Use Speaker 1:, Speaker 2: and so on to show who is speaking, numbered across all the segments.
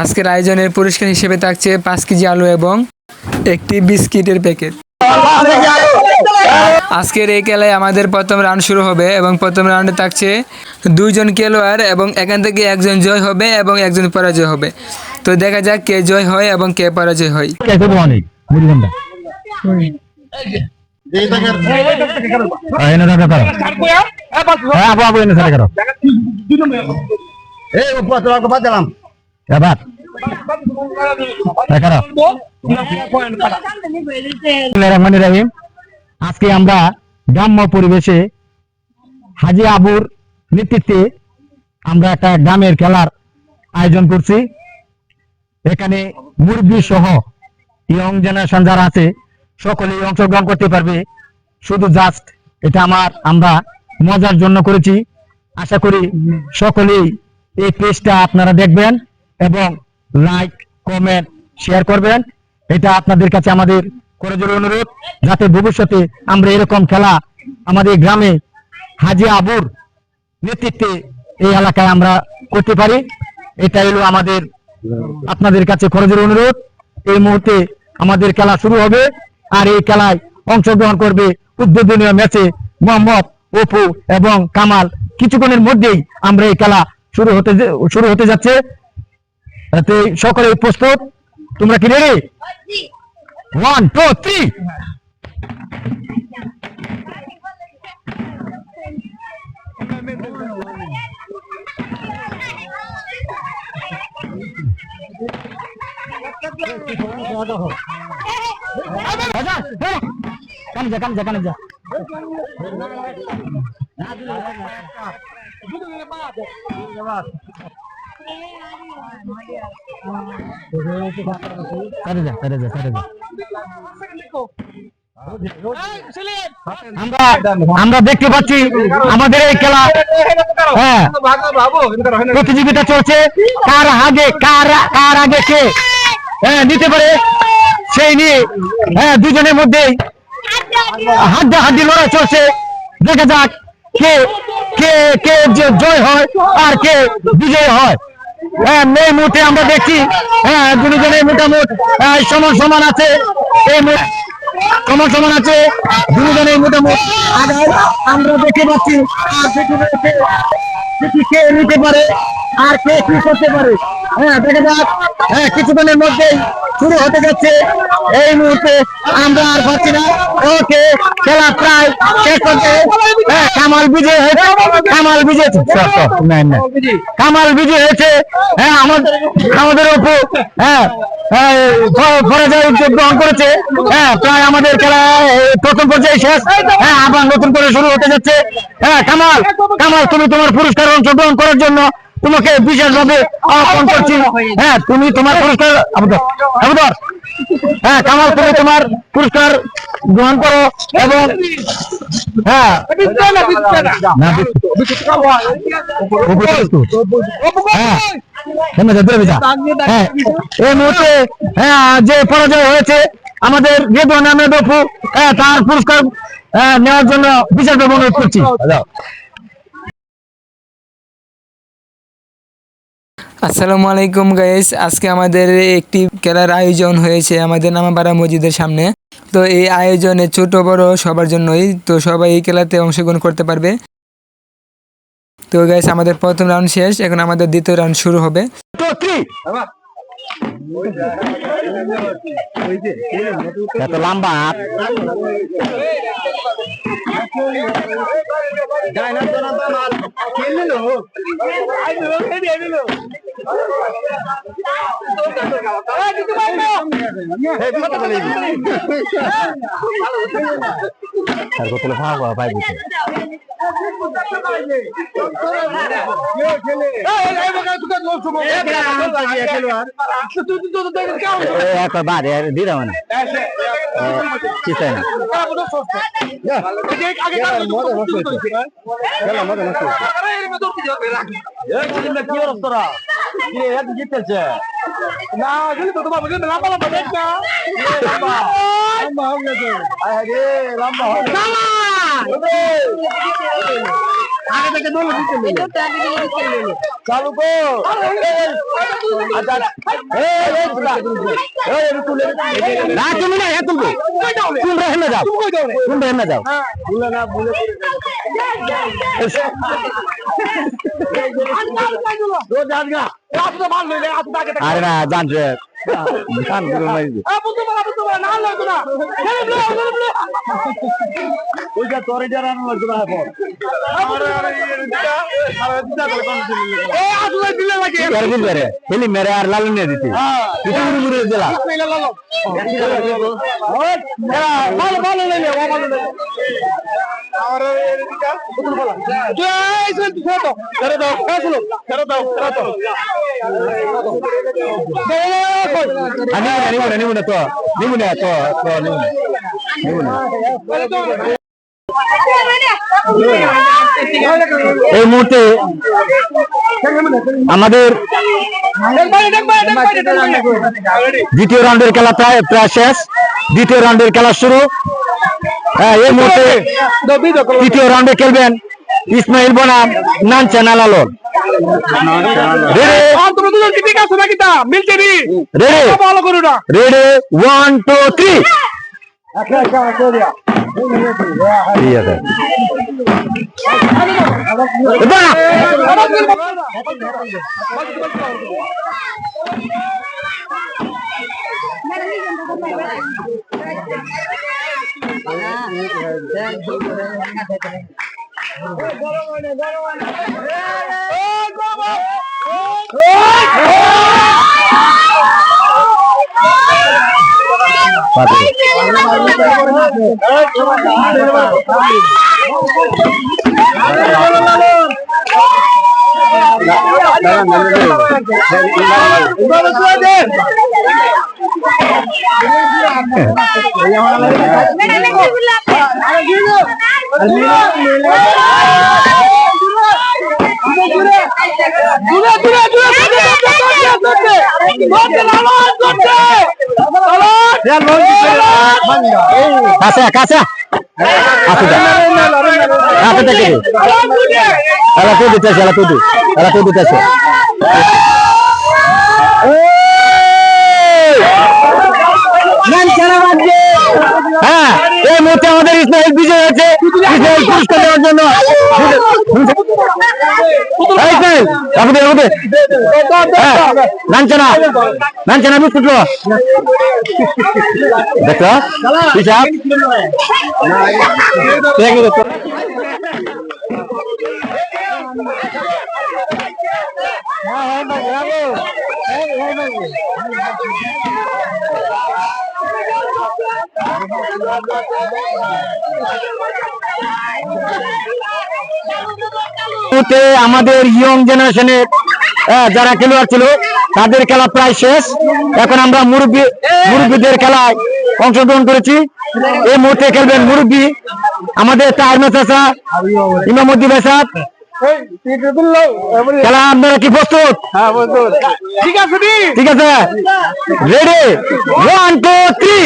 Speaker 1: আজকের আয়োজনের পুরস্কার হিসেবে থাকছে 5 কেজি আলু এবং একটি বিস্কিটের প্যাকেট। আজকের এই খেলায় আমাদের প্রথম রাউন্ড শুরু হবে এবং প্রথম রাউন্ডে থাকছে 2 জন খেলোয়াড় এবং এখান থেকে একজন জয় হবে এবং একজন পরাজয় হবে। তো দেখা যাক কে জয় হয় এবং কে পরাজয় হয়।
Speaker 2: আজকে আমরা গ্রাম্য পরিবেশে হাজি আবুর নেতৃত্বে আমরা একটা গ্রামের খেলার আয়োজন করছি। এখানে মুরব্বী সহ ইয়ং জেনারেশন যারা আছে সকলেই অংশগ্রহণ করতে পারবে। শুধু জাস্ট এটা আমরা মজার জন্য করেছি। আশা করি সকলেই এই পেজটা আপনারা দেখবেন এবং লাইক কমেন্ট শেয়ার করবেন। এটা আপনাদের কাছে আমাদের করজোড়ে অনুরোধ, যাতে ভবিষ্যতে আমরা এরকম খেলা আমাদের গ্রামে হাজি আবুর নেতৃত্বে এই এলাকায় আমরা করতে পারি। এটা হলো আমাদের আপনাদের কাছে করজোড়ে অনুরোধ। এই মুহূর্তে আমাদের খেলা শুরু হবে আর এই খেলায় অংশগ্রহণ করবে উদ্বোধনীয় ম্যাচে মোহাম্মদ, অপু এবং কামাল। কিছুক্ষণের মধ্যেই আমরা এই খেলা শুরু হতে যাচ্ছে। সকলে প্রস্তুত? তোমরা কি রেডি? 1 2 3। কানে যা আমরা দেখতে পাচ্ছি আমাদের এই খেলা প্রতিযোগিতা চলছে। কার আগে কে নিতে পারে সেই নিয়ে দুজনের মধ্যেই হাড্ডাহাড্ডি লড়াই চলছে। দেখা যাক কে কে কে জয় হয় আর কে বিজয় হয়। এই মুহূর্তে আমরা দেখছি দুজনের মোটামুটি সমান আছে। সমান আছে দুজনের মোটামুটি আমরা দেখতে পাচ্ছি। আর কে নিতে পারে আর কে কি করতে পারে দেখা যাক। কিছুক্ষণের মধ্যেই শুরু হতে যাচ্ছে। এই মুহূর্তে আমরা আর পাচ্ছি না। ওকে, খেলা প্রায় শেষ করতে। কামাল বিজয় হয়েছে। কামাল বিজয় হয়েছে। আমাদের উপর পরাজয় গ্রহণ করেছে। প্রায় আমাদের খেলা প্রথম পর্যায়ে শেষ। আবার নতুন করে শুরু হতে যাচ্ছে। কামাল, তুমি তোমার পুরস্কার অংশগ্রহণ করার জন্য তোমাকে বিশেষভাবে আহ্বান করছি। তুমি তোমার পুরস্কার কামাল, তুমি তোমার পুরস্কার গ্রহণ করো এবং এই মুহূর্তে যে পরাজয় হয়েছে আমাদের রেদওয়ান আহমেদ অপু, তার পুরস্কার নেওয়ার জন্য বিশেষভাবে অনুরোধ করছি।
Speaker 1: আসসালামু আলাইকুম গাইস, আজকে আমাদের একটি খেলার আয়োজন হয়েছে আমাদের নামাপাড়া মসজিদের সামনে। তো এই আয়োজনে ছোট বড় সবার জন্যই, তো সবাই এই খেলাতে অংশগ্রহণ করতে পারবে। তো গাইস, আমাদের প্রথম রাউন্ড শেষ, এখন আমাদের দ্বিতীয় রাউন্ড শুরু হবে।
Speaker 2: এত লম্বা দিলাম না চিন্তা না। আগে থেকে দৌড়ে দিতে নেই চালু কো আচ্ছা এই তুলে না তুমি না এত তুলবো তোমরা হেনে যাও তোমরা হেনে যাও ভুলে না ভুলে আরে না জানছে গান গুলো মাইছে ওইটা তোরে যারা না লাগতো না এখন এই আসলে দিলে লাগে আর দিল রে হেলি মেরে আর লালু নিয়ে দিতে কিছু মুড়ে দিলা ভালো ভালো নেই ও ভালো নেই আর এদিকে কুতুল বলা জয় সুন ফটো করে দাও ফেসলো করে দাও নিমুনা তো এই মুহূর্তে আমাদের দ্বিতীয় রাউন্ডের খেলা প্রায় শেষ দ্বিতীয় রাউন্ডের খেলা শুরু এই মুহূর্তে তৃতীয় রাউন্ডে খেলবেন ইসমাইল বনাম নানচান আলালন রেডি 1 2 3 ঠিক আছে কাছে কাছে হ্যাঁ এই মুহূর্তে আমাদের ইসমাইল বিজয় হয়েছে ইসমাইল পুরস্কার দেওয়ার জন্য নাঞ্চনা বিস্কুট দেখো হিসাব আমাদের ইয়ং জেনারেশনের যারা খেলোয়াড় ছিল তাদের খেলা প্রায় শেষ এখন আমরা মুরব্বীদের খেলায় অংশগ্রহণ করেছি এই মুহূর্তে খেলবেন মুরব্বী আমাদের তাহমিদ চাচা ইমামউদ্দিন ভাই খেলা আপনারা কি প্রস্তুত ঠিক আছে রেডি 1 2 3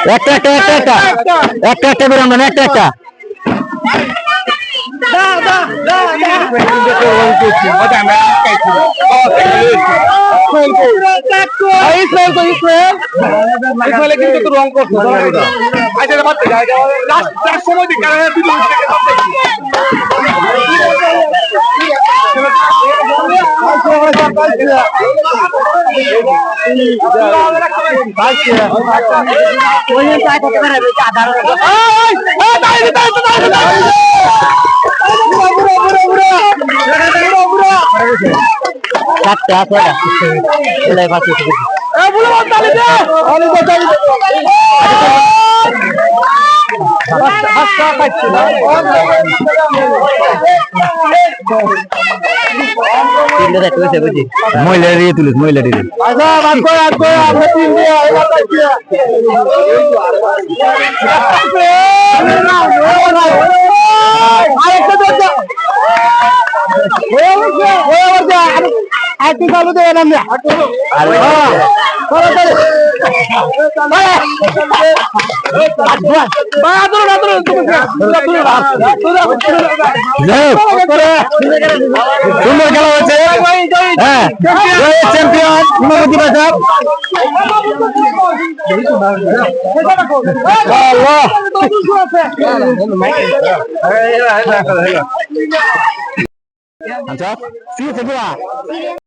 Speaker 2: একটা করে আমরা একটা কিন্তু রং করছে সময় মহিলা দিয়ে তুলিস মহিলা দিয়ে আরেকটু চালু দেবেন সুন্দর খেলা হচ্ছে। হ্যাঁ, চ্যাম্পিয়ন হিমাবতী বাজার। আচ্ছা, ঠিক আছে।